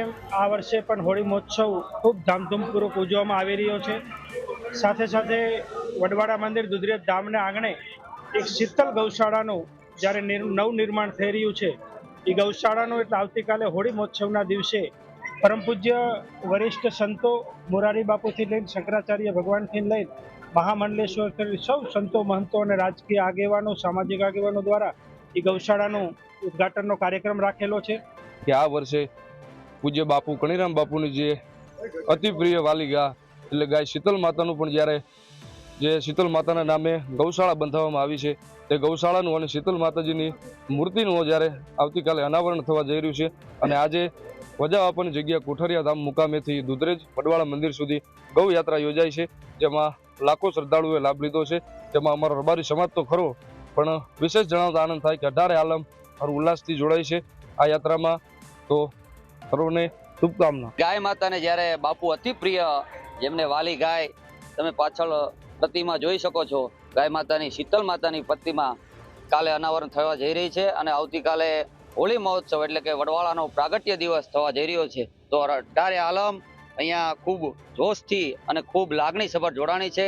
આ વર્ષે પણ હોળી મહોત્સવ ખૂબ ધામધૂમપૂર્વક ઉજવવામાં આવી રહ્યો છે. સાથે સાથે વડવાડા મંદિર દુધરેજ ધામને આંગણે એક શીતલ ગૌશાળાનું જ્યારે નવનિર્માણ થઈ રહ્યું છે. એ ગૌશાળાનું એટલે આવતીકાલે હોળી મહોત્સવના દિવસે પરમ પૂજ્ય વરિષ્ઠ સંતો મોરારી બાપુથી લઈને શંકરાચાર્ય ભગવાનથી લઈને મહામંડલેશ્વર સૌ સંતો મહંતો અને રાજકીય આગેવાનો સામાજિક આગેવાનો દ્વારા એ ગૌશાળાનું ઉદ્ઘાટનનો કાર્યક્રમ રાખેલો છે કે આ વર્ષે પૂજ્ય બાપુ કણીરામ બાપુની જે અતિ પ્રિય વાલી ગા એટલે ગાય શીતલ માતાનું પણ જ્યારે જે શીતલ માતાના નામે ગૌશાળા બંધાવવામાં આવી છે તે ગૌશાળાનું અને શીતલ માતાજીની મૂર્તિનું જ્યારે આવતીકાલે અનાવરણ થવા જઈ રહ્યું છે. અને આજે વજા બાપાની જગ્યા કોઠારિયા ધામ મુકામેથી દુધરેજ વડવાળા મંદિર સુધી ગૌ યાત્રા યોજાઈ છે, જેમાં લાખો શ્રદ્ધાળુઓએ લાભ લીધો છે. જેમાં અમારો રબારી સમાજ તો ખરો, પણ વિશેષ જણાવતા આનંદ થાય કે 18 આલમ ઉલ્લાસથી જોડાય છે આ યાત્રામાં. તો સર્વને શુભકામના. ગાય માતાને જ્યારે બાપુ અતિ પ્રિય, જેમને વાલી ગાય તમે પાછળ પ્રતિમા જોઈ શકો છો, ગાય માતાની શીતલ માતાની પ્રતિમા કાલે અનાવરણ થવા જઈ રહી છે. અને આવતીકાલે હોળી મહોત્સવ એટલે કે વડવાળાનો પ્રાગટ્ય દિવસ થવા જઈ રહ્યો છે. તો 18 આલમ અહીંયા ખૂબ જોશથી અને ખૂબ લાગણીસભર જોડાણી છે.